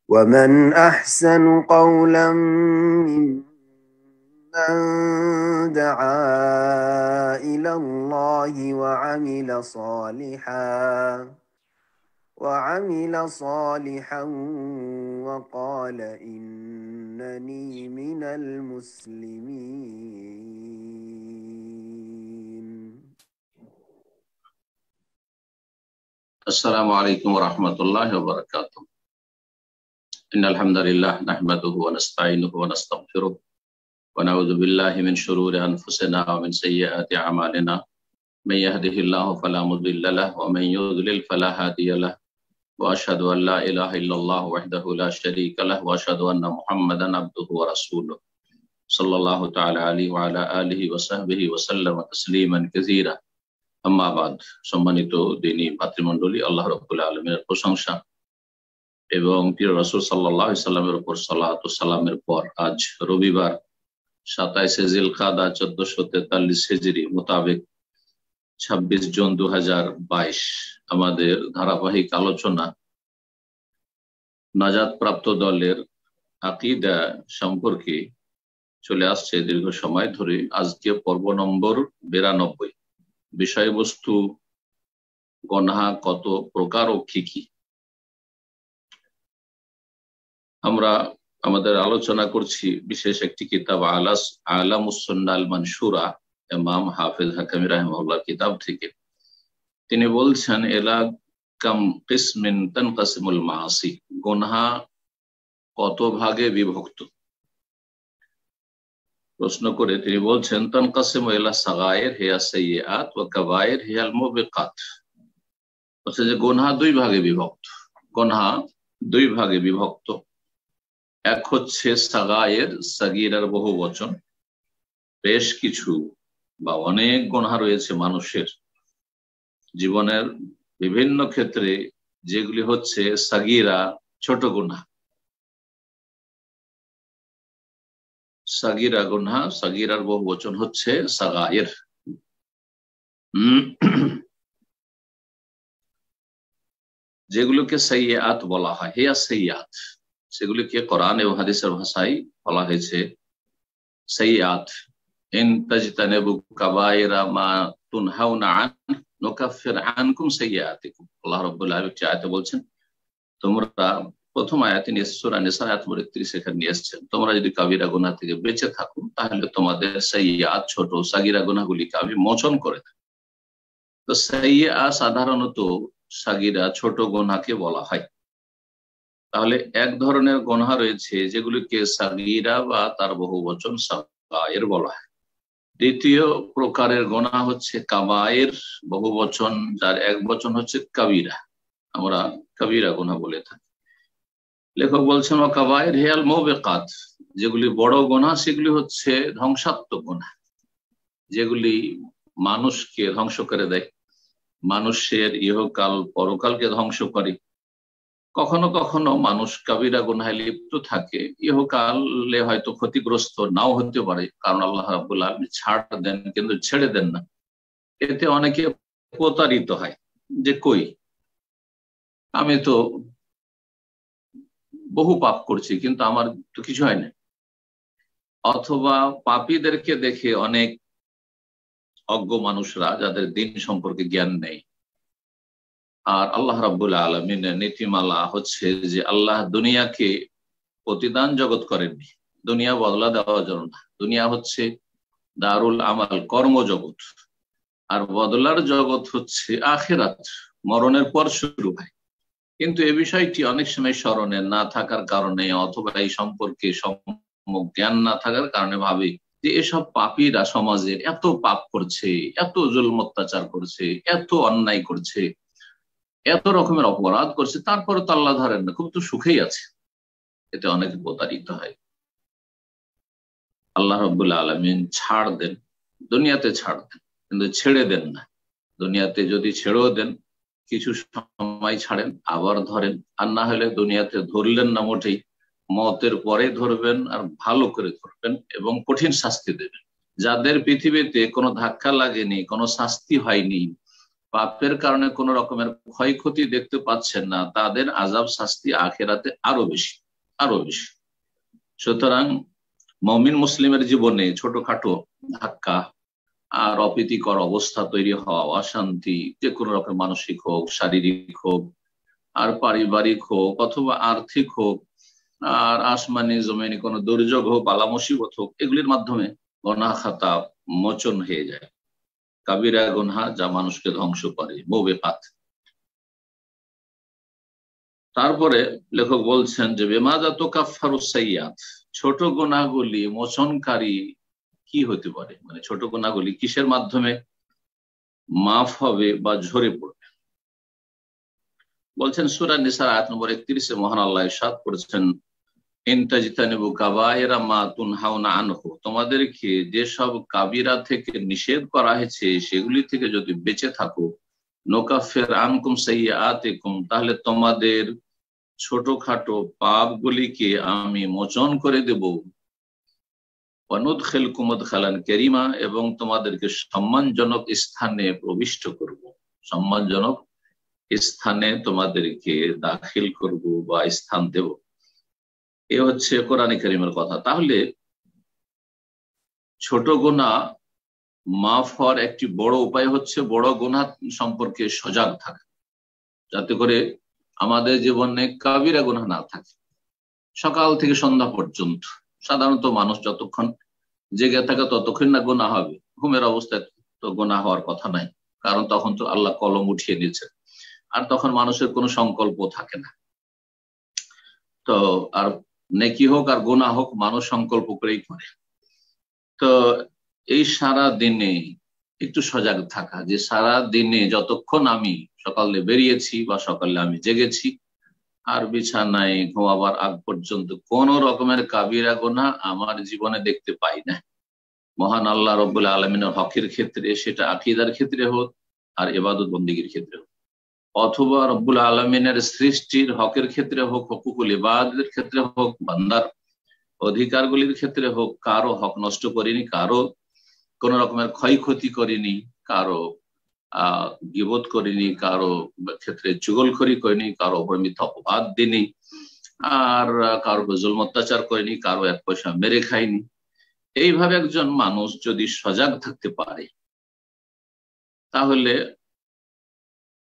ومن أحسن قولا ممن دعا إلى الله وعمل صالحا وقال إنني من المسلمين. السلام عليكم ورحمة الله وبركاته. إن الحمد لله نحمده ونستعينه ونستغفره ونعوذ بالله من شرور أنفسنا ومن سيئات أعمالنا من يهده الله فلا مضل له ومن يضلل فلا هادي له وأشهد أن لا إله إلا الله وحده لا شريك له وأشهد أن محمدا عبده ورسوله صلى الله تعالى عليه وعلى آله وصحبه وسلم تسليما كثيرا أما بعد সম্মানিত দিনী ভাতৃমণ্ডলী, আল্লাহ রাব্বুল আলামিনের প্রশংসা এবং প্রিয় রাসূল সাল্লাল্লাহু আলাইহি সাল্লামের উপর সালাত ও সালামের পর আজ রবিবার 27 জিলকাদা 1443 হিজরি মোতাবেক 26 জুন 2022 আমাদের ধারাবাহিক আলোচনা নাজাত প্রাপ্ত দলের আকীদা সম্পর্কে চলে আসছে দীর্ঘ সময় ধরে। আজকে পর্ব নম্বর 92। বিষয়বস্তু গুনাহ কত প্রকার ও কি কি। আমরা আমাদের আলোচনা করছি বিশেষ একটি কিতাব আলামুস সুন্নাহ আল মানশুরা, ইমাম হাফেজ হাকামি রাহিমাহুল্লাহ কিতাব থেকে। তিনি বলছেন ইলা কাম কিসমিন তানকাসিমুল মাআসি, গুনাহ কত ভাগে বিভক্ত। প্রশ্ন করে তিনি বলছেন তানকাসিমু ইলা সাগায়ের হিয়া সাইয়্যাত ওয়া কাবায়ের হিয়া আল মুবিকাত। অর্থাৎ যে গুনাহ দুই ভাগে বিভক্ত। গুনাহ দুই ভাগে বিভক্ত। এক হচ্ছে সাগায়ের, সাগীরার বহু বচন। বেশ কিছু বা অনেক গুনাহ রয়েছে মানুষের জীবনের বিভিন্ন ক্ষেত্রে, যেগুলি হচ্ছে সাগীরা, ছোট গুনাহ। সাগীরা গুনাহ, সাগীরার বহু বচন হচ্ছে সাগায়ের। যেগুলোকে সাইয়্যাত বলা হয়, হিয়া সাইয়্যাত, সেগুলিকে কোরআন এবং হাদিসের ভাষায় বলা হয়েছে সাইয়্যাত। ইন তাজতানিবু কাবায়িরা মা তুনহাউনা আন নুকাফির আনকুম সাইয়্যাতিকুম। আল্লাহ রাব্বুল আলামিন আয়াতে বলছেন, তোমরা, প্রথম আয়াতে সূরা নিসা আয়াত নম্বর 31 এখানে নিয়ে এসেছেন, তোমরা যদি কাবিরা গুনাহ থেকে বেঁচে থাকো তাহলে তোমাদের সাইয়্যাত, ছোট সাগীরা গুনাহগুলিকে আমি মোচন করে দেব। তো সাইয়্যাত সাধারণত সাগীরা, ছোট গুনাহকে বলা হয়। তাহলে এক ধরনের গুনাহ রয়েছে যেগুলিকে সাগীরা বা তার বহু বচন সাগায়ের বলা হয়। দ্বিতীয় প্রকারের গুনাহ হচ্ছে কাবায়ের, বহু বচন, যার এক বচন হচ্ছে কাবীরা, আমরা কাবীরা গুনাহ বলে থাকি। লেখক বলছেন ওয়া কাবায়ের হিয়াল মুবিকাত, যেগুলি বড় গুনাহ সেগুলি হচ্ছে ধ্বংসাত্মক গুনাহ, যেগুলি মানুষকে ধ্বংস করে দেয়, মানুষের ইহকাল পরকালকে ধ্বংস করে। কখনো কখনো মানুষ কাবিরা গুনাহে লিপ্ত থাকে, ইহকালে হয়তো ক্ষতিগ্রস্ত নাও হতে পারে, কারণ আল্লাহ রাব্বুল আলামিন ছাড় দেন কিন্তু ছেড়ে দেন না। এতে অনেকে প্রতারিত হয় যে কই, আমি তো বহু পাপ করছি কিন্তু আমার তো কিছু হয় না। অথবা পাপীদেরকে দেখে অনেক অজ্ঞ মানুষরা, যাদের দিন সম্পর্কে জ্ঞান নেই, আর আল্লাহ রাব্বুল আলামিনের নীতিমালা হচ্ছে যে আল্লাহ দুনিয়াকে প্রতিদান জগৎ করেননি, দুনিয়া বদলা দেওয়ার জন্য না। দুনিয়া হচ্ছে দারুল আমাল, কর্মজগৎ, আর বদলার জগৎ হচ্ছে আখিরাত, মরণের পর শুরু হয়। কিন্তু এ বিষয়টি অনেক সময় স্মরণে না থাকার কারণে অথবা এই সম্পর্কে সম্যক জ্ঞান না থাকার কারণে ভাবে যে এসব পাপীরা সমাজের এত পাপ করছে, এত জুলম অত্যাচার করছে, এত অন্যায় করছে, এত রকমের অপরাধ করছে, তারপরে তো আল্লাহ ধরেন না, খুব তো সুখেই আছে। এতে অনেকে প্রতারিত হয়। আল্লাহ রাব্বুল আলামিন ছাড় দেন, দুনিয়াতে ছাড় দেন, কিন্তু ছেড়ে দেন না। দুনিয়াতে যদি ছেড়েও দেন, কিছু সময় ছাড়েন, আবার ধরেন, আর না হলে দুনিয়াতে ধরলেন না মোটেই, মতের পরে ধরবেন, আর ভালো করে ধরবেন এবং কঠিন শাস্তি দেবেন। যাদের পৃথিবীতে কোনো ধাক্কা লাগেনি, কোনো শাস্তি হয়নি, পাপের কারণে কোন রকমের ক্ষয়ক্ষতি দেখতে পাচ্ছেন না, তাদের আযাব শাস্তি আখিরাতে আরো বেশি, আরো বেশি। সুতরাং মুমিন মুসলিমের জীবনে ছোটখাটো ধাক্কা আর অপ্রীতিকর অবস্থা তৈরি হওয়া, অশান্তি যে কোনো রকম মানসিক হোক, শারীরিক হোক, আর পারিবারিক হোক অথবা আর্থিক হোক, আর আসমানি জমিনি কোনো দুর্যোগ হোক, বালা মুসিবত হোক, এগুলির মাধ্যমে গুনাহ খাতা মোচন হয়ে যায়। কাবিরা গুনাহ যা মানুষকে ধ্বংস করে, মুবিকাত। তারপরে লেখক বলছেন যে বিমাযা তুকাফফারু সাইয়্যাত, ছোট গুনাহগুলি মোচনকারী কি হতে পারে, মানে ছোট গুনাহগুলি কিসের মাধ্যমে মাফ হবে বা ঝরে পড়বে। বলছেন সূরা নিসা আয়াত নম্বর 31-এ মহান আল্লাহ ইরশাদ করেছেন, ইন তাজতানিবু কাবায়িরা মা তুনহাউনা আনহু, তোমাদেরকে যেসব কাবিরা থেকে নিষেধ করা হয়েছে সেগুলি থেকে যদি বেঁচে থাকো, নুকাফির আনকুম সাইয়্যাতিকুম, তাহলে তোমাদের ছোটখাটো পাপগুলিকে আমি মোচন করে দেব, ওয়ানুদখিলকুম মুদখালান কারীমা, এবং তোমাদেরকে সম্মানজনক স্থানে প্রবিষ্ট করব, সম্মানজনক স্থানে তোমাদেরকে দাখিল করব বা স্থান দেব। এ হচ্ছে কোরআনে কারীমের কথা। তাহলে ছোট গুনাহ মাফ হওয়ার একটি বড় উপায় হচ্ছে বড় গুনাহ সম্পর্কে সজাগ থাকা, যাতে করে আমাদের জীবনে কাবিরা গুনাহ না থাকে। সকাল থেকে সন্ধ্যা পর্যন্ত সাধারণত মানুষ যতক্ষণ জেগে থাকে ততক্ষণ না গুনাহ হবে। ঘুমের অবস্থায় তো গুনাহ হওয়ার কথা নাই, কারণ তখন তো আল্লাহ কলম উঠিয়ে নিয়েছেন, আর তখন মানুষের কোনো সংকল্প থাকে না। তো আর নেকি হোক আর গুনাহ হোক মানুষ সংকল্প করেই করে। তো এই সারা দিনে একটু সজাগ থাকা, যে সারা দিনে যতক্ষণ আমি সকালে বেরিয়েছি বা সকালে আমি জেগেছি আর বিছানায় ঘুমাবার আগ পর্যন্ত কোন রকমের কাবিরা গুনাহ আমার জীবনে দেখতে পাই না। মহান আল্লাহ রব্বুল আলামিনের হকের ক্ষেত্রে, সেটা আকীদার ক্ষেত্রে হোক আর ইবাদত বন্দেগীর ক্ষেত্রে হোক, অথবা রব্বুল আলামিনের সৃষ্টির হকের ক্ষেত্রে হোক, হুকুকুল ইবাদের ক্ষেত্রে হোক, বান্দার অধিকারগুলির ক্ষেত্রে হোক, কারো হক নষ্ট করিনি, কারো কোন রকমের ক্ষয়ক্ষতি করিনি, কারো গীবত করিনি, কারো ক্ষেত্রে চুগলখড়ি করিনি, কারো উপর মিথ্যা অপবাদ দিনি, আর কারো উপর জুলম অত্যাচার করিনি, কারো এক পয়সা মেরে খাইনি। এইভাবে একজন মানুষ যদি সজাগ থাকতে পারে তাহলে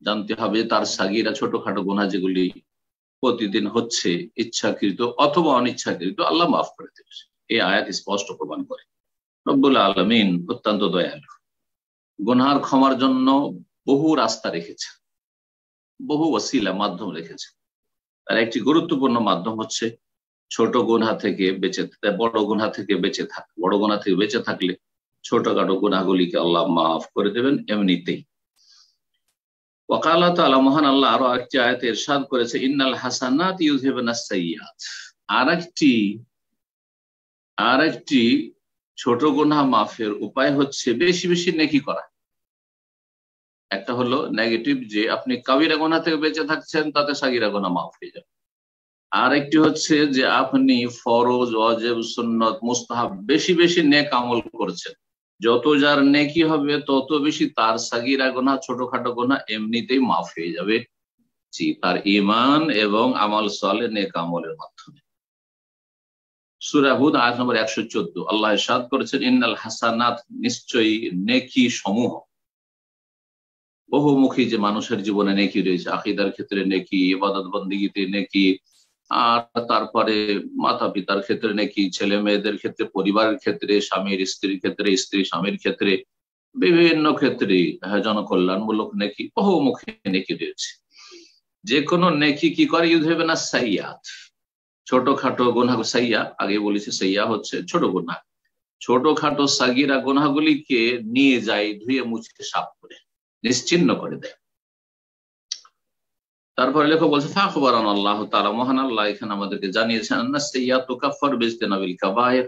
জানতে হবে তার সাগীরা ছোটখাটো গুনাহ যেগুলি প্রতিদিন হচ্ছে ইচ্ছাকৃত অথবা অনিচ্ছাকৃত, আল্লাহ মাফ করে দেবে। এই আয়াত স্পষ্ট প্রমাণ করে রব্বুল আলামিন অত্যন্ত দয়ালু, গুনার ক্ষমার জন্য বহু রাস্তা রেখেছে, বহু ওসিলা মাধ্যম রেখেছে। তার একটি গুরুত্বপূর্ণ মাধ্যম হচ্ছে ছোট গুনাহ থেকে বেঁচে, বড় গুনাহ থেকে বেঁচে থাকা। বড় গুনাহ থেকে বেঁচে থাকলে ছোটখাটো গুনাহগুলিকে আল্লাহ মাফ করে দেবেন এমনিতেই। ওয়াকালা তাআলা, মহান আল্লাহ আরো একটি আয়াতে ইরশাদ করেছে, ইন্নাল হাসানাত ইউযহিবুনাস সাইয়্যাত। আরেকটি ছোট গুনাহ মাফের উপায় হচ্ছে বেশি বেশি নেকি করা। একটা হলো নেগেটিভ, যে আপনি কাবিরা গুনাহ থেকে বেঁচে থাকছেন, তাতে সাগীরা গুনাহ মাফ হয়ে যাবে। আর একটি হচ্ছে যে আপনি ফরজ, ওয়াজিব, সুন্নত, মুস্তাহাব বেশি বেশি নেক আমল করছেন। যত যার নেকি হবে তত বেশি তার সাগীরা গুনাহ, ছোটখাটো গুনাহ এমনিতেই মাফ হয়ে যাবে, জি, তার ঈমান এবং আমল সালেহ নেক আমলের মাধ্যমে। সূরা হুদ আয়াত নম্বর 114 আল্লাহ ইরশাদ করেছেন, ইন্নাল হাসানাত, নিশ্চয়ই নেকি সমূহ, বহুমুখী যে মানুষের জীবনে নেকি রয়েছে, আকীদার ক্ষেত্রে নেকি, ইবাদত বন্দেগীতে নেকি, আর তারপরে মাতা পিতার ক্ষেত্রে নেকি, ছেলে মেয়েদের ক্ষেত্রে, পরিবারের ক্ষেত্রে, স্বামীর স্ত্রীর ক্ষেত্রে, স্ত্রী স্বামীর ক্ষেত্রে, বিভিন্ন ক্ষেত্রে জনকল্যাণমূলক নেকি, বহুমুখী নেকি রয়েছে। যে কোনো নেকি কি করে, ইউযহিবুনাস সাইয়্যাত, ছোটখাটো গুনাহ, সাইয়্যা আগে বলেছি, সাইয়্যা হচ্ছে ছোট গুনাহ, ছোটখাটো সাগীরা গুনাহগুলিকে নিয়ে যায়, ধুয়ে মুছে সাফ করে নিশ্চিহ্ন করে দেয়। তারপরে লেখক বলছে, ফাখবারান আল্লাহ তাআলা, মহান আল্লাহ এখানে আমাদেরকে জানিয়েছেন, আন্নাস সাইয়্যাত তুকাফফারু বিজতিনাবিল কাবায়ের,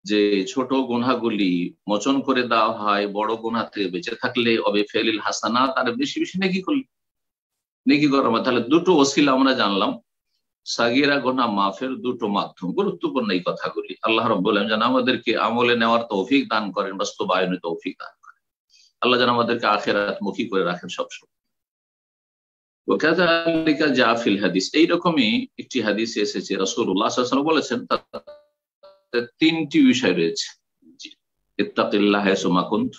যে ছোট গুনাহগুলি মোচন করে দেওয়া হয় বড় গুনাহ থেকে বেঁচে থাকলে, অবে ফেলিল হাসানাত, আর বেশি বেশি নেকি করলে, নেকি করার মধ্যে। তাহলে দুটো ওসিলা আমরা জানলাম, সাগীরা গুনাহ মাফের দুটো মাধ্যম। গুরুত্বপূর্ণ এই কথাগুলি। আল্লাহ রাব্বুল আলামিন যেন আমাদেরকে আমলে নেওয়ার তৌফিক দান করেন, বাস্তবায়নের তৌফিক দান করেন। আল্লাহ যেন আমাদেরকে আখিরাত মুখী করে রাখেন সবসময়। ওয়াকাযালিকা জা ফিল হাদিস, এইরকমই একটি হাদিসে এসেছে রাসূলুল্লাহ সাল্লাল্লাহু আলাইহি ওয়াসাল্লাম বলেছেন তাতে তিনটি বিষয় রয়েছে। জি, ইত্তাকিল্লাহ হাইসুমা কুন্ত,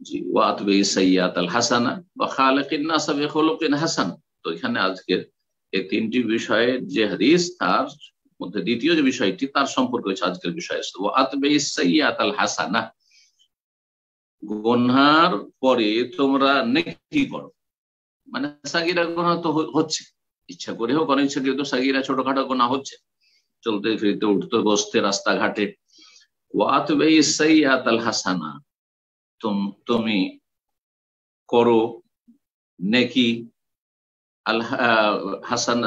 জি, ওয়া আতবি সাইয়্যাতাল হাসানা ওয়া খালিকিন নাস বিখুলুকিন হাসান। তো এখানে আজকে এই তিনটি বিষয়ের যে হাদিস, তার মধ্যে দ্বিতীয় যে বিষয়টি তার সম্পর্ক হচ্ছে আজকের বিষয়। ওয়া আতবি সাইয়্যাতাল হাসানা, গুনার পরে তোমরা নেকি করো। মানে সাগীরা গুনাহ তো হচ্ছে, ইচ্ছা করে হোক অনিচ্ছাকৃত সাগীরা ছোটখাটো গুনাহ হচ্ছে, চলতে ফিরতে উঠতে বসতে রাস্তাঘাটে। ওয়া আতবি সাইয়্যাতাল হাসানা, তুমি করো নেকি আল হাসান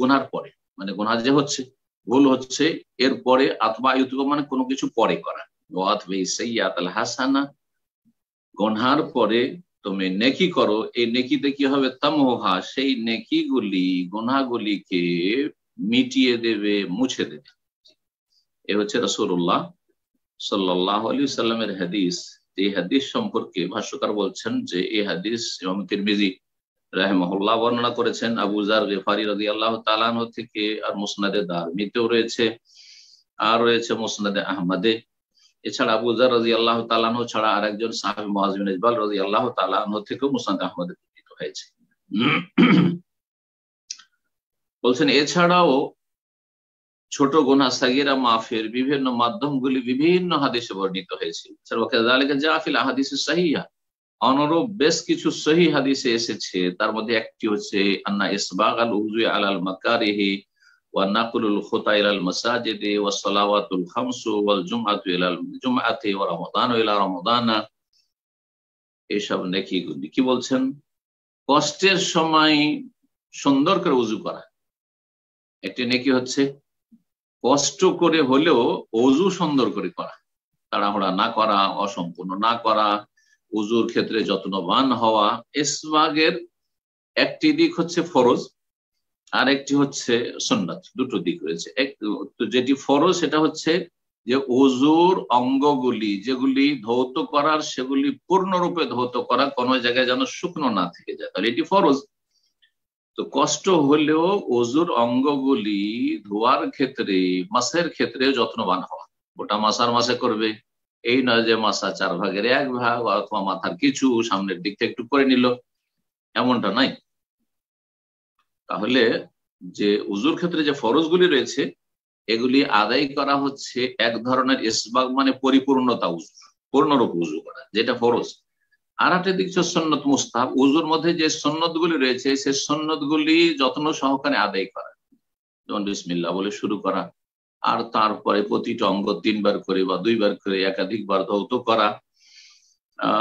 গুনার পরে, মানে গুনাহ যে হচ্ছে, ভুল হচ্ছে, এরপরে আতবা মানে কোনো কিছু পরে করা। ওয়া আতবি সাইয়্যাতাল হাসানা, গুনার পরে তুমি নেকি করো। এই নেকিতে কি হবে? তামহা, সেই নেকিগুলি গুনাহগুলিকে মিটিয়ে দেবে, মুছে দেবে। এ হচ্ছে রাসূলুল্লাহ সাল্লাল্লাহু আলাইহি সাল্লামের হাদিস। এই হাদিস সম্পর্কে ভাষ্যকার বলছেন যে এই হাদিস ইমাম তিরমিজি রাহিমাহুল্লাহ বর্ণনা করেছেন আবু যার গিফারি রাদিয়াল্লাহু তাআলা আনহু থেকে, আর মুসনাদে দারমিতেও রয়েছে, আর রয়েছে মুসনাদে আহমদে। এছাড়া আবু যার রাদিয়াল্লাহু তাআলা আনহু ছাড়া আরেকজন সাহাবী মুআয বিন জাবাল রাদিয়াল্লাহু তাআলা আনহু থেকেও মুসনাদে আহমদে বর্ণিত হয়েছে। বলছেন এছাড়াও ছোট গুনাহ সাগীরা মাফের বিভিন্ন মাধ্যমগুলি বিভিন্ন হাদিসে বর্ণিত হয়েছে। ওয়াকাযালিকা জা ফিল আহাদিসিস সাহিহা, অনুরূপ বেশ কিছু সহিহ হাদিসে এসেছে। তার মধ্যে একটি হচ্ছে আন্না ইসবাগাল উযু আলাল মাকারিহি ওয়া নাকলুল খুতা ইলাল মাসাজিদি ওয়াস সালাওয়াতুল খামসু ওয়াল জুমআতু ইলাল জুমআতি ওয়া রমাদানু ইলা রমাদানা। এইসব নেকিগুলি কি বলছেন? কষ্টের সময় সুন্দর করে ওযু করা একটি নেকি হচ্ছে, কষ্ট করে হলেও ওযু সুন্দর করে করা, তাড়াহুড়া না করা, অসম্পূর্ণ না করা, ওযুর ক্ষেত্রে যত্নবান হওয়া। ইসবাগের একটি দিক হচ্ছে ফরজ, আর একটি হচ্ছে সুন্নাত, দুটো দিক রয়েছে। যেটি ফরজ সেটা হচ্ছে যে ওযুর অঙ্গগুলি যেগুলি ধৌত করার সেগুলি পূর্ণরূপে ধৌত করা, কোনো জায়গায় যেন শুকনো না থেকে যায়, তাহলে এটি ফরজ। তো কষ্ট হলেও ওযুর অঙ্গগুলি ধোয়ার ক্ষেত্রে, মাসের ক্ষেত্রে যত্নবান হওয়া। গোটা মাসে করবে এই নয় যে মাসা 1/4 ভাগ অথবা মাথার কিছু সামনের দিকটা একটু করে নিল, এমনটা নাই। তাহলে যে উজুর ক্ষেত্রে যে ফরজগুলি রয়েছে এগুলি আদায় করা হচ্ছে এক ধরনের ইসবাগ, মানে পরিপূর্ণতা উজু, পূর্ণরূপ উজু করা, যেটা ফরজ। আর একটা দিক হচ্ছে সুন্নত মুস্তাহাব, উজুর মধ্যে যে সুন্নত গুলি রয়েছে সেই সুন্নত গুলি যত্ন সহকারে আদায় করা, যেমন বিসমিল্লাহ বলে শুরু করা, আর তারপরে প্রতিটা অঙ্গ 3 বার করে বা 2 বার করে একাধিকবার ধৌত করা।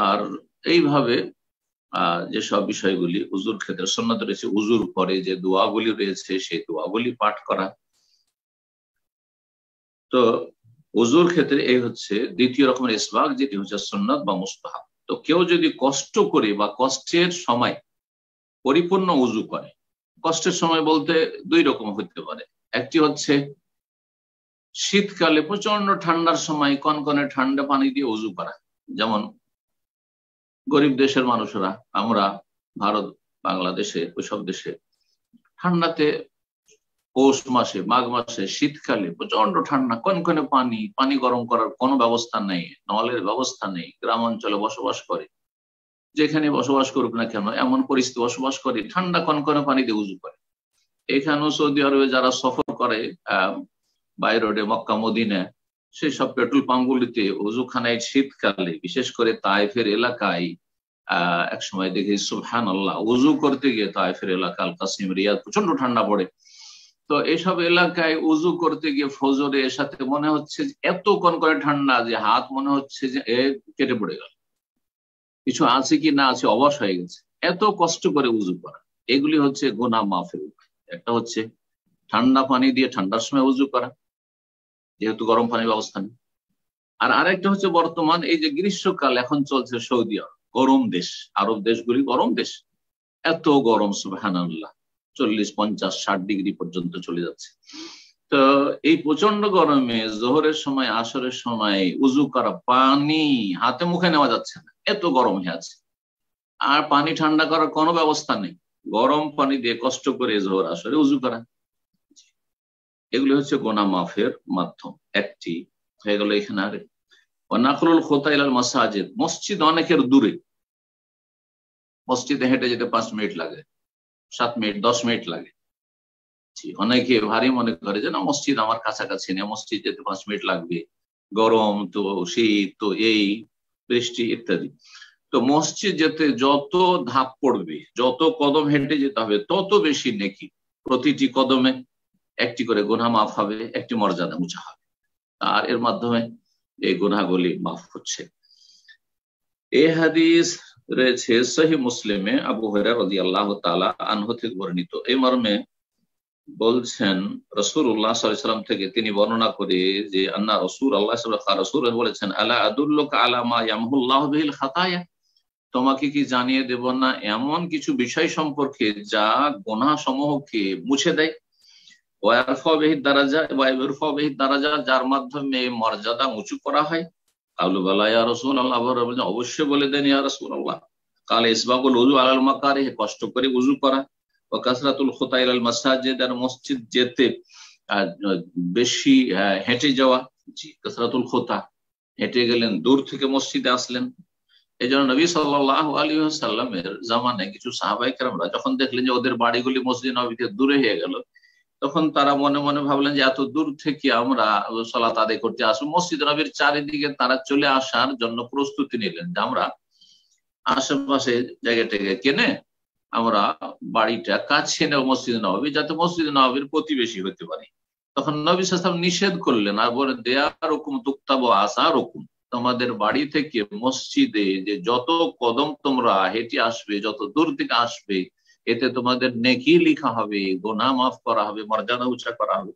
আর এইভাবে যেসব বিষয়গুলি উজুর ক্ষেত্রে সুন্নত রয়েছে, উজুর পরে যে দোয়াগুলি রয়েছে সেই দোয়াগুলি পাঠ করা। তো উজুর ক্ষেত্রে এই হচ্ছে দ্বিতীয় রকমের ইসবাগ, যেটি হচ্ছে সুন্নত বা মুস্তাহাব। তো কেউ যদি কষ্ট করে বা কষ্টের সময় পরিপূর্ণ উজু করে, কষ্টের সময় বলতে 2 রকম হতে পারে। একটি হচ্ছে শীতকালে প্রচন্ড ঠান্ডার সময় কনকনে ঠান্ডা পানি দিয়ে উজু করা, যেমন গরিব দেশের মানুষরা, আমরা ভারত বাংলাদেশে ওইসব দেশে ঠান্ডাতে পৌষ মাসে মাঘ মাসে শীতকালে প্রচন্ড ঠান্ডা, কনকনে পানি গরম করার কোনো ব্যবস্থা নেই, নলের ব্যবস্থা নেই, গ্রাম অঞ্চলে বসবাস করে, যেখানে বসবাস করুক না কেন এমন পরিস্থিতি বসবাস করে, ঠান্ডা কনকনে পানি দিয়ে উজু করে। এখানেও সৌদি আরবে যারা সফর করে বাই রোডে মক্কা মদিনা, সেই সব পেট্রোল পাম্পগুলিতে উজুখানায় শীতকালে, বিশেষ করে তায়েফের এলাকায় এক সময় দেখি সুবহানাল্লাহ উজু করতে গিয়ে তায়েফের এলাকা আল কাসিম রিয়াদ প্রচন্ড ঠান্ডা পড়ে। তো এইসব এলাকায় উজু করতে গিয়ে ফজরে এর সাথে মনে হচ্ছে এত কনকনে ঠান্ডা যে হাত মনে হচ্ছে যে কেটে পড়ে গেল, কিছু আছে কি না আছে অবশ হয়ে গেছে, এত কষ্ট করে উজু করা। এগুলি হচ্ছে গুনাহ মাফের উপায়। একটা হচ্ছে ঠান্ডা পানি দিয়ে ঠান্ডার সময় উজু করা, যেহেতু গরম পানির ব্যবস্থা নেই। আর আরেকটা হচ্ছে বর্তমান এই যে গ্রীষ্মকাল এখন চলছে, সৌদি আরব গরম দেশ, আরব দেশগুলি গরম দেশ, এত গরম সুবহানাল্লাহ, 40, 50, 60 ডিগ্রি পর্যন্ত চলে যাচ্ছে। তো তো এই প্রচন্ড গরমে জোহরের সময় আসরের সময় উজু করা, পানি হাতে মুখে নেওয়া যাচ্ছে না, এত গরম হয়ে আছে, আর পানি ঠান্ডা করার কোনো ব্যবস্থা নেই, গরম পানি দিয়ে কষ্ট করে জোহর আসরে উজু করা, এগুলি হচ্ছে গোনা মাফের মাধ্যম। একটি হয়ে গেল এখানে। আরে নাকলুল খোতা ইলাল মাসাজিদ, মসজিদ অনেকের দূরে, মসজিদে হেঁটে যেতে 5 মিনিট লাগে, 7 মিনিট 10 মিনিট লাগে। অনেকে ভারী মনে করে যে না মসজিদ আমার কাছাকাছি নেই, মসজিদ যেতে 5 মিনিট লাগবে, গরম তো, শীত তো, এই বৃষ্টি ইত্যাদি। তো মসজিদ যেতে যত ধাপ পড়বে, যত কদম হেঁটে যেতে হবে, তত বেশি নেকি। প্রতিটি কদমে একটি করে গুনাহ মাফ হবে, একটি মর্যাদা উঁচা হবে, আর এর মাধ্যমে এই গুনাহগুলি মাফ হচ্ছে। এই হাদিস রয়েছে সহিহ মুসলিমে, আবু হুরায়রা রাদিয়াল্লাহু তাআলা আনহু থেকে বর্ণিত। এই মর্মে বলছেন রাসূলুল্লাহ সাল্লাল্লাহু আলাইহি ওয়াসাল্লাম থেকে তিনি বর্ণনা করে যে আন্না রাসূলুল্লাহ সাল্লাল্লাহু আলাইহি ওয়াসাল্লাম বলেছেন, আলা আদুল্লুকা আলা মা ইয়ামহুল্লাহু বিহিল খাতায়া, তোমাকে কি জানিয়ে দেব না এমন কিছু বিষয় সম্পর্কে যা গুনাহ সমূহকে মুছে দেয়, ওয়ারফাউ বিহিদ দারাজা ওয়া ইরফাউ বিহিদ দারাজা, যার মাধ্যমে মর্যাদা উঁচু করা হয়। কালু বালা ইয়া রাসূলুল্লাহ, অবশ্যই বলে দেন ইয়া রাসূলুল্লাহ। কালে ইসবাগুল উযু আলাল মাকারিহ, কষ্ট করে উযু করা, ও কাসরাতুল খুতা ইলাল মাসাজিদ, আর মসজিদ যেতে বেশি হেঁটে যাওয়া। জি, কাসরাতুল খুতা, হেঁটে গেলেন, দূর থেকে মসজিদে আসলেন। এই জন্য নবী সাল্লাল্লাহু আলাইহি ওয়াসাল্লামের জামানায় কিছু সাহাবায়ে কেরামরা যখন দেখলেন যে ওদের বাড়িগুলি মসজিদ নববীতে দূরে হয়ে গেল, তখন তারা মনে মনে ভাবলেন যে এত দূর থেকে আমরা সালাত আদায় করতে আসবো, মসজিদ নবীর চারিদিকে তারা চলে আসার জন্য প্রস্তুতি নিলেন যে আমরা আশেপাশে জায়গাটাকে কেনে আমরা বাড়িটা কাছে নেব মসজিদ নববী, যাতে মসজিদ নববীর প্রতিবেশী হতে পারি। তখন নবী সাল্লাল্লাহু আলাইহি ওয়াসাল্লাম নিষেধ করলেন আর বলে, দেয়ার হুকুম তুক্তাবু আসার হুকুম, তোমাদের বাড়ি থেকে মসজিদে যে যত কদম তোমরা হেঁটে আসবে, যত দূর থেকে আসবে, এতে তোমাদের নেকি লিখা হবে, গুনাহ মাফ করা হবে, মর্যাদা উঁচা করা হবে।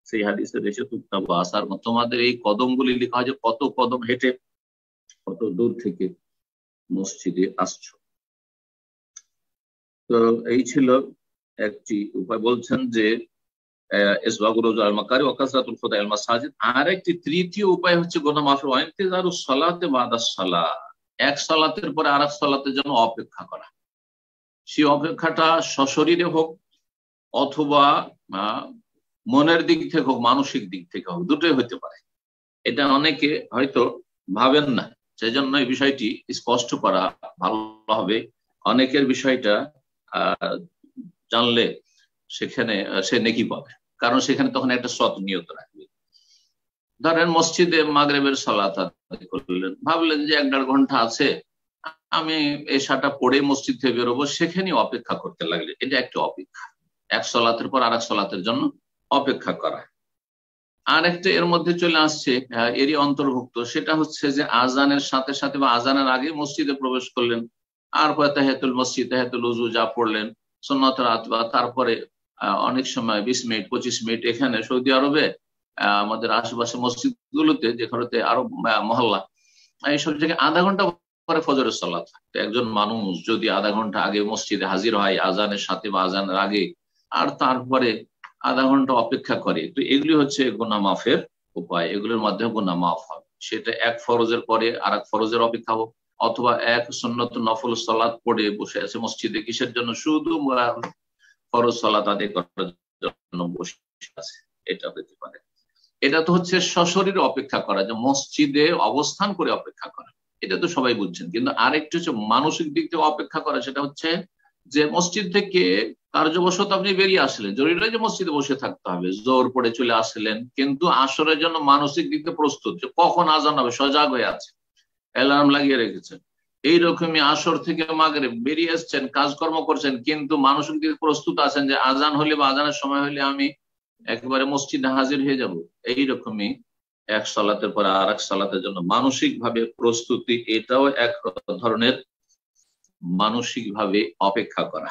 সেই হাদিসে এসে তুক্তাবু আসার, তোমাদের এই কদমগুলি লিখা হয় যে কত কদম হেঁটে কত দূর থেকে মসজিদে আসছো। তো এই ছিল একটি উপায়। বলছেন যে আর একটি তৃতীয় উপায় হচ্ছে গুনাহ মাফের, ইন্তিজারুস সালাতে বাদাস সালাহ, এক সালাতের পরে আরেক সালাতের জন্য অপেক্ষা করা। সেই অপেক্ষাটা সশরীরে হোক অথবা মনের দিক থেকে হোক, মানসিক দিক থেকে হোক, দুটোই হতে পারে। এটা অনেকে হয়তো ভাবেন না, সেই জন্য এই বিষয়টি স্পষ্ট করা ভালো হবে। অনেকের বিষয়টা জানলে সেখানে সে নেকি পাবে, কারণ সেখানে তখন একটা সৎ নিয়ত রাখবে। ধরেন মসজিদে মাগরিবের সালাত আদায় করলেন, ভাবলেন যে 1-1.5 ঘন্টা আছে, আমি এশাটা পড়ে মসজিদ থেকে বেরোবো, সেখানে অপেক্ষা করতে লাগলে, এটা একটা অপেক্ষা, এক সালাতের পর আরেক সালাতের জন্য অপেক্ষা করা। আর একটা এর মধ্যে চলে আসছে, এরই অন্তর্ভুক্ত, সেটা হচ্ছে যে আজানের সাথে সাথে বা আজানের আগে মসজিদে প্রবেশ করলেন, আর পরে তাহিয়াতুল মসজিদ, তাহিয়াতুল ওযু যা পড়লেন, সুন্নাতুল আতবা, তারপরে অনেক সময় 20 মিনিট 25 মিনিট, এখানে সৌদি আরবে আমাদের আশেপাশে মসজিদ গুলোতে, যেখানে আরব মহল্লা, এইসব জায়গায় আধা ঘন্টা পরে ফজরের সালাত। একজন মানুষ যদি আধা ঘন্টা আগে মসজিদে হাজির হয় আজানের সাথে বা আজানের আগে, আর তারপরে আধা ঘন্টা অপেক্ষা করে, তো এগুলি হচ্ছে গুনাহ মাফের উপায়, এগুলোর মাধ্যমে গুনাহ মাফ হবে। সেটা এক ফরজের পরে আর এক ফরজের অপেক্ষা হোক, অথবা এক সুন্নত নফল সালাত পড়ে বসে আছে মসজিদে, কিসের জন্য? শুধু ফরজ সালাত আদায় করার জন্য বসে আছে, এটা হতে পারে। এটা তো হচ্ছে সশরীরে অপেক্ষা করা, যে মসজিদে অবস্থান করে অপেক্ষা করা, এটা তো সবাই বুঝছেন। কিন্তু আরেকটা হচ্ছে মানসিক দিক থেকে অপেক্ষা করা, সেটা হচ্ছে যে মসজিদ থেকে কার্যবশত আপনি বেরিয়ে আসলেন, জরুরি নয় যে মসজিদে বসে থাকতে হবে, জোর পড়ে চলে আসলেন, কিন্তু আসরের জন্য মানসিক দিক থেকে প্রস্তুত, যে কখন আজান হবে সজাগ হয়ে আছে, অ্যালার্ম লাগিয়ে রেখেছেন। এইরকমই আসর থেকে মাগরিব বেরিয়ে এসছেন, কাজকর্ম করছেন, কিন্তু মানসিক দিকে প্রস্তুত আছেন যে আজান হলে বা আজানের সময় হলে আমি একেবারে মসজিদে হাজির হয়ে যাব। এইরকমই এক সালাতের পর আর এক সালাতের জন্য মানসিক ভাবে প্রস্তুতি, এটাও এক ধরনের মানসিক ভাবে অপেক্ষা করা,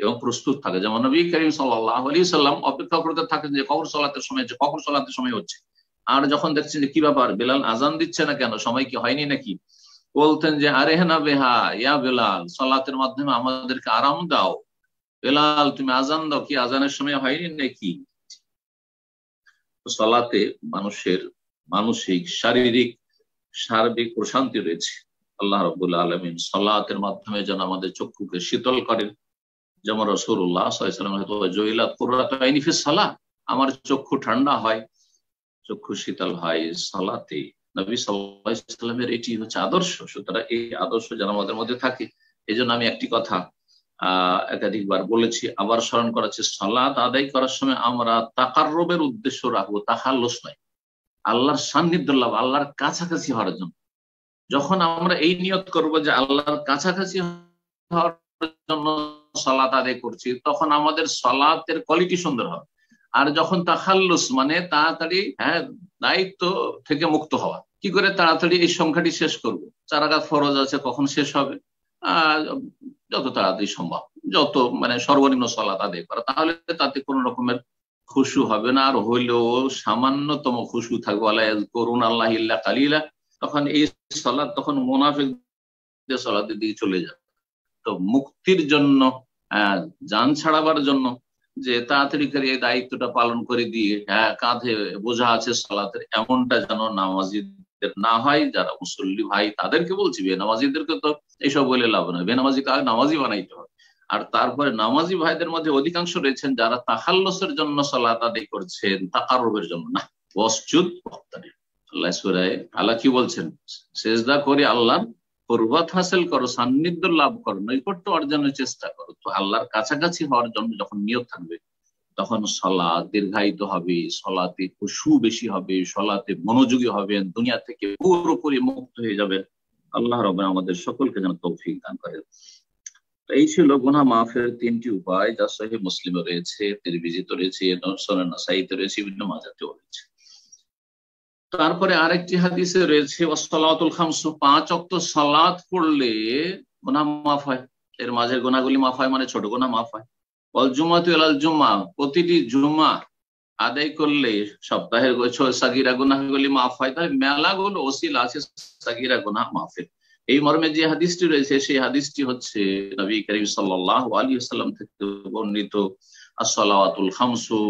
এবং প্রস্তুত থাকে। যেমন নবী করিম সাল্লাল্লাহু আলাইহি সাল্লাম অপেক্ষা করতে থাকেন যে কখন সালাতের সময় হচ্ছে, কখন সালাতের সময় হচ্ছে। আর যখন দেখছেন যে কি ব্যাপার, বেলাল আজান দিচ্ছে না কেন, সময় কি হয়নি নাকি, বলতেন যে আরে না বেহা ইয়া বেলাল, সালাতের মাধ্যমে আমাদেরকে আরাম দাও, বেলাল তুমি আজান দাও, কি আজানের সময় হয়নি নাকি। সালাতে মানুষের মানসিক, শারীরিক, সার্বিক প্রশান্তি রয়েছে। আল্লাহ রাব্বুল আলামিন সালাতের মাধ্যমে যেন আমাদের চক্ষুকে শীতল করেন। যেমন রাসূলুল্লাহ সাল্লাল্লাহু আলাইহি ওয়াসাল্লাম জুইলাত কুররাতু আইনি ফিস সালাহ, আমার চক্ষু ঠান্ডা হয়, চক্ষু শীতল হয় সালাতে। নবী সাল্লাল্লাহু আলাইহি ওয়াসাল্লামের এটি হচ্ছে আদর্শ। সুতরাং এই আদর্শ যেন আমাদের মধ্যে থাকে। এই জন্য আমি একটি কথা একাধিকবার বলেছি, আবার স্মরণ করাচ্ছি, সালাত আদায় করার সময় আমরা তাকাররুবের উদ্দেশ্য রাখবো, তাখাল্লুস নয়। আল্লাহর সান্নিধ্য লাভ, আল্লাহর কাছাকাছি হওয়ার জন্য। যখন আমরা এই নিয়ত করব যে আল্লাহর কাছাকাছি হওয়ার জন্য সালাত আদায় করছি, তখন আমাদের সালাতের কোয়ালিটি সুন্দর হবে। আর যখন তাখাল্লুস মানে তাড়াতাড়ি দায়িত্ব থেকে মুক্ত হওয়া, কি করে তাড়াতাড়ি এই সংখ্যাটি শেষ করব, 4 রাকাত ফরজ আছে কখন শেষ হবে, যত তাড়াতাড়ি সম্ভব, যত মানে সর্বনিম্ন সালাত আদায় করা, তাহলে তাতে কোনো রকমের খুশু হবে না। আর হইলেও সামান্যতম খুশু থাকবে, ওয়ালা ইয়াযকুরুনা আল্লাহ ইল্লা কালিলা। তখন এই সালাত তখন মুনাফিকদের সালাতের দিকে চলে যাবে। তো মুক্তির জন্য, জান ছাড়াবার জন্য যে তাড়াতাড়ি করে এই দায়িত্বটা পালন করে দিয়ে কাঁধে বোঝা আছে সালাতের, এমনটা যেন নামাজিদের না হয়। যারা মুসল্লি ভাই তাদেরকে বলছি, বেনামাজিদেরকে তো এইসব বলে লাভ নয়, বেনামাজিকে আগে নামাজি বানাইতে হবে। আর তারপরে নামাজি ভাইদের মধ্যে অধিকাংশ রয়েছেন যারা তাখাল্লুসের জন্য সালাত আদায় করছেন, তাকাররুবের জন্য না। ওয়াসজুদ ওয়াক্তারিব, আল্লাহ সূরা আলা কি বলছেন, সিজদা করে আল্লাহর কুরবাত হাসিল করো, সান্নিধ্য লাভ করো, নৈকট্য অর্জনের চেষ্টা করো। তো আল্লাহর কাছাকাছি হওয়ার জন্য যখন নিয়ত থাকবে, তখন সালাত দীর্ঘায়িত হবে, সালাতে খুশু বেশি হবে, সালাতে মনোযোগী হবেন, দুনিয়া থেকে পুরোপুরি মুক্ত হয়ে যাবেন। আল্লাহ রাব্বুল আমাদের সকলকে যেন তৌফিক দান করেন। এই ছিল গুনাহ মাফের 3টি উপায়, যা সহিহ মুসলিমে রয়েছে, তিরমিজিতে রয়েছে, সুনান নাসাইতে রয়েছে, ইবনে মাজাতেও রয়েছে। তারপরে আরেকটি হাদিসে রয়েছে ওয়াসসালাতুল খামসু, 5 ওয়াক্ত সালাত পড়লে গুনাহ মাফ হয়। এর মাঝের গুনাহগুলি মাফ হয় মানে ছোট গুনাহ মাফ হয়। ওয়াল জুমাতু ইলাল জুমা, প্রতিটি জুমা আদায় করলে সপ্তাহের সাগীরা গুনাহগুলি মাফ হয়। তাহলে মেলাগুলো ওসিলা আছে সাগীরা গুনাহ মাফের। এই মর্মে যে হাদিসটি রয়েছে, সেই হাদিসটি হচ্ছে নবী করিম সাল্লাল্লাহু আলাইহি ওয়াসাল্লাম থেকে বর্ণিত, as-salawatul khamsu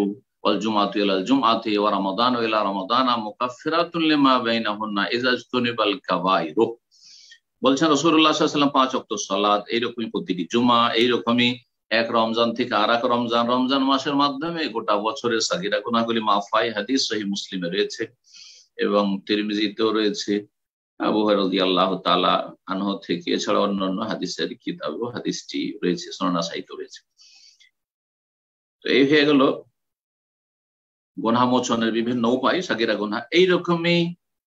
ওয়াল জুমাতু ইলাল জুমআতি ওয়া রমাদানু ইলা রমাদানা মুকাফফিরাতুন লিমা বাইনাহুন্না ইযা ইজতুনিবাল কাবাইর। বলছেন রাসূলুল্লাহ সাল্লাল্লাহু আলাইহি ওয়াসাল্লাম 5 ওয়াক্ত সালাত এইরকমই প্রতিটি জুমা, এইরকমই এক রমজান থেকে আরেক রমজান, রমজান মাসের মাধ্যমে গোটা বছরের সাগীরা গুনাহগুলি মাফ হয়। হাদিস সহিহ মুসলিমে রয়েছে এবং তিরমিজিতেও রয়েছে, আবু হুরায়রা রাদিয়াল্লাহু তাআলা আনহু থেকে। এছাড়া অন্যান্য হাদিসের কিতাবেও হাদিসটি রয়েছে, সুনান নাসাইতেও রয়েছে। তো এই হয়ে গেল গুনাহ মোচনের বিভিন্ন উপায়, সাগীরা গুনাহ। এইরকমই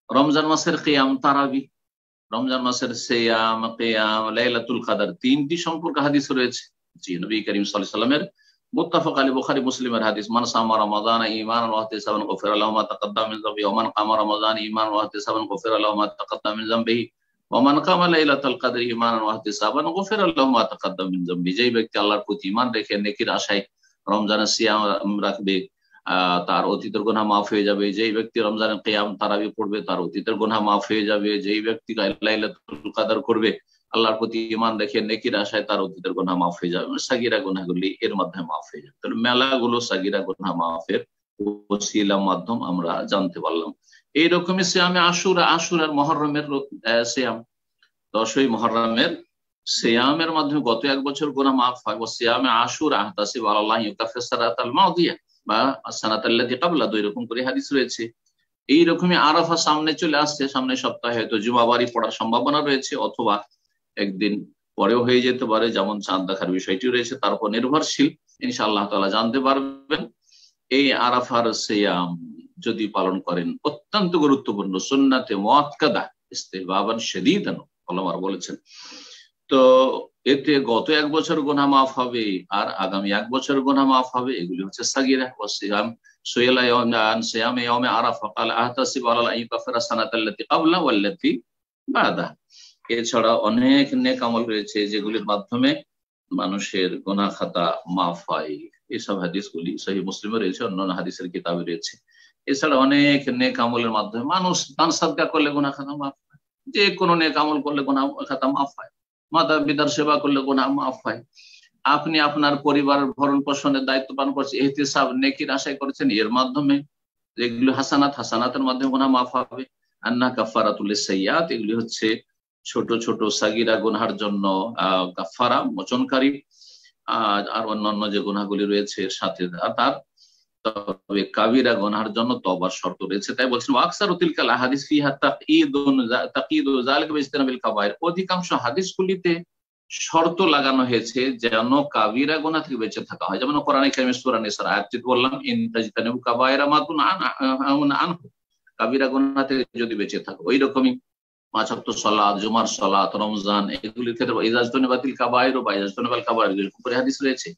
রমজান মাসের কিয়াম তারাবি, রমজান মাসের সিয়াম, কিয়াম, লাইলাতুল কদর, 3টি সম্পর্কে হাদিস রয়েছে। জি, নবী করিম সাল্লাল্লাহু আলাইহি ওয়াসাল্লামের মুত্তাফাক আলাইহি বুখারী মুসলিমের হাদিস, মান সামা রমাদানা ঈমানান ওয়া ইহতিসাবান গুফিরা লাহু মা তাকাদ্দামা মিন যামবিহি ওয়া মান কামা রমাদানা ঈমানান ওয়া ইহতিসাবান গুফিরা লাহু মা তাকাদ্দামা মিন যামবিহি ওয়া মান কামা লাইলাতুল কদরি ঈমানান ওয়া ইহতিসাবান গুফিরা লাহু মা তাকাদ্দামা মিন যামবিহি। যেই ব্যক্তি আল্লাহর প্রতি ঈমান রেখে নেকির আশায় রমজানের সিয়াম রাখবে, তার অতীতের গুনাহ মাফ হয়ে যাবে। যেই ব্যক্তি রমজানের কিয়াম তারাবি পড়বে, তার অতীতের গুনাহ মাফ হয়ে যাবে। যেই ব্যক্তি লাইলাতুল কদর করবে, আল্লাহর প্রতি ঈমান রেখে নেকির আশায়, তার অতীতের গুনাহ মাফ হয়ে যাবে। সাগীরা গুনাহগুলি এর মাধ্যমে মাফ হয়ে যাবে। তাহলে মেলাগুলো সাগীরা গুনাহ মাফের ওসিলা মাধ্যম আমরা জানতে পারলাম। এইরকমই সিয়ামে আশুরা, আশুরার মুহররমের সিয়াম, 10ই মুহররমের সিয়ামের মাধ্যমে গত এক বছর গুনাহ মাফ হয়। ও সিয়ামে আশুরা আহতাসিবু আলাল্লাহি ইউকাফিরু সানাতাল মাদিয়া বা সানাতাল্লাতী ক্বাবলা, 2 রকম করে হাদিস রয়েছে। এইরকমই আরাফা সামনে চলে আসছে, সামনের সপ্তাহে হয়তো জুমাবারি পড়ার সম্ভাবনা রয়েছে, অথবা একদিন পরেও হয়ে যেতে পারে, যেমন চাঁদ দেখার বিষয়টি রয়েছে, তার উপর নির্ভরশীল। ইনশাআল্লাহ তাআলা জানতে পারবেন। এই আরাফার সিয়াম যদি পালন করেন, অত্যন্ত গুরুত্বপূর্ণ, সুন্নাতে মুআক্কাদা ইসতিহবাবান শাদীদান ওলামারা বলেছেন। তো এতে গত এক বছর গুনাহ মাফ হবে আর আগামী এক বছর গুনাহ মাফ হবে। এগুলি হচ্ছে সাগীরা। ওয়া সিয়াম সুইলা ইয়াওমান সিয়াম ইয়াউমে আরাফা ক্বাল আহতাসিবু আলা আন ইউকাফিরা সানাতাল্লাতী ক্বাবলা ওয়াল্লাতী বাদা। এছাড়া অনেক নেক আমল রয়েছে যেগুলির মাধ্যমে মানুষের গুনাহ খাতা মাফ হয়। এইসব হাদিসগুলি সহিহ মুসলিমে রয়েছে, অন্যান্য হাদিসের কিতাবে রয়েছে। এছাড়া অনেক নেক আমলের মাধ্যমে মানুষ দান সাদকা করলে গুনাহ খাতা মাফ হয়, যে কোনো নেক আমল করলে গুনাহ খাতা মাফ হয়, মাতা পিতার সেবা করলে গুনাহ মাফ হয়। আপনি আপনার পরিবারের ভরণ পোষণের দায়িত্ব পালন করছেন, ইহতিসাব নেকির আশায় করছেন, এর মাধ্যমে এগুলো হাসানাতের মাধ্যমে গুনাহ মাফ হবে। আন্না কাফারাতুল লিসাইয়্যাত, এগুলি হচ্ছে ছোট ছোট সাগীরা গুনাহের জন্য কাফারা, মোচনকারী। আর অন্যান্য যে গুনাহগুলি রয়েছে এর সাথে তার, তবে কাবিরা গুনাহের জন্য তওবার শর্ত রয়েছে। তাই বলছেন ওয়াকসারু তিলকাল আহাদিস ফিহা তাকীদু যালিকা বিজতিনাবিল কাবায়ের, অধিকাংশ হাদিসগুলিতে শর্ত লাগানো হয়েছে যেন কাবিরা গুনাহ থেকে বেঁচে থাকা হয়। যেমন কোরআনে কারিমে সূরা নিসার আয়াতটি বললাম, ইন তাজতানিবু কাবায়েরা মা তুনহাউনা আনহু, কাবিরা গুনাহ থেকে যদি বেঁচে থাকো। ওই রকমই 5 ওয়াক্ত সালাত, জুমার সালাত, রমজান, এগুলির ক্ষেত্রে ইজাজতানিবাতিল কাবায়ের বা ইজাজতানিবাল কাবায়ের উপরে হাদিস রয়েছে।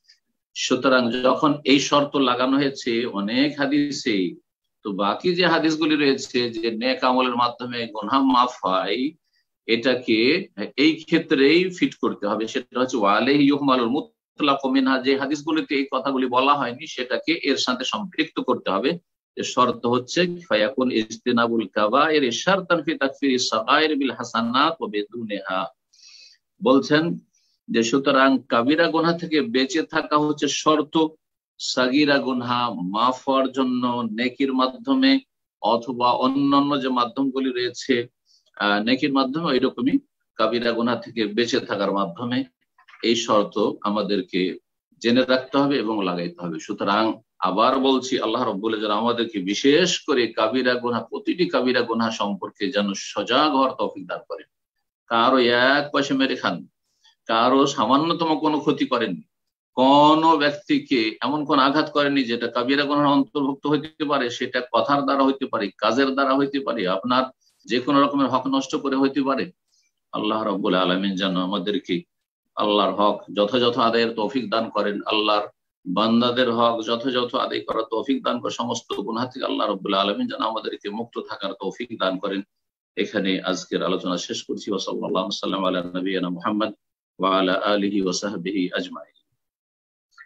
সুতরাং যখন এই শর্ত লাগানো হয়েছে অনেক হাদিসে, তো বাকি যে হাদিসগুলি রয়েছে যে নেক আমলের মাধ্যমে গুনাহ মাফ হয়, এটাকে এই ক্ষেত্রেই ফিট করতে হবে। সেটা হচ্ছে ওয়ালাইহি ইউহমালুল মুতলাকু মিনহা, যে হাদিসগুলিতে এই কথাগুলি বলা হয়নি সেটাকে এর সাথে সম্পৃক্ত করতে হবে। শর্ত হচ্ছে ফায়াকুন ইজতিনাবুল কাবায়ের শারতান ফি তাকফিরিস সাগায়ের বিল হাসানাত ওয়া বিদুনহা। বলছেন যে সুতরাং কাবিরা গুনাহ থেকে বেঁচে থাকা হচ্ছে শর্ত সাগীরা গুনাহ মাফ হওয়ার জন্য নেকির মাধ্যমে অথবা অন্যান্য যে মাধ্যমগুলি রয়েছে নেকির মাধ্যমে, ওই রকমই কাবিরা গুনাহ থেকে বেঁচে থাকার মাধ্যমে। এই শর্ত আমাদেরকে জেনে রাখতে হবে এবং লাগাইতে হবে। সুতরাং আবার বলছি, আল্লাহ রাব্বুল আলামিন আমাদেরকে বিশেষ করে কাবিরা গুনাহ, প্রতিটি কাবিরা গুনাহ সম্পর্কে যেন সজাগ হওয়ার তৌফিক দান করেন। কারো এক পয়সা মেরে খান, কারো সামান্যতম কোনো ক্ষতি করেননি, কোন ব্যক্তিকে এমন কোন আঘাত করেনি যেটা কাবিরা গুনাহের অন্তর্ভুক্ত হইতে পারে। সেটা কথার দ্বারা হইতে পারে, কাজের দ্বারা হইতে পারে, আপনার যে কোনো রকমের হক নষ্ট করে হইতে পারে। আল্লাহ রাব্বুল আলামিন যেন আমাদেরকে আল্লাহর হক যথাযথ আদায়ের তৌফিক দান করেন, আল্লাহর বান্দাদের হক যথাযথ আদায় করার তৌফিক দান করেন, সমস্ত গুনাহ থেকে আল্লাহ রাব্বুল আলামিন যেন আমাদেরকে মুক্ত থাকার তৌফিক দান করেন। এখানে আজকের আলোচনা শেষ করছি। ওয়া সাল্লাল্লাহু আলা নবিয়িনা মুহাম্মদ ওয়া আলা আলিহি ওয়া সাহবিহি আজমাইন।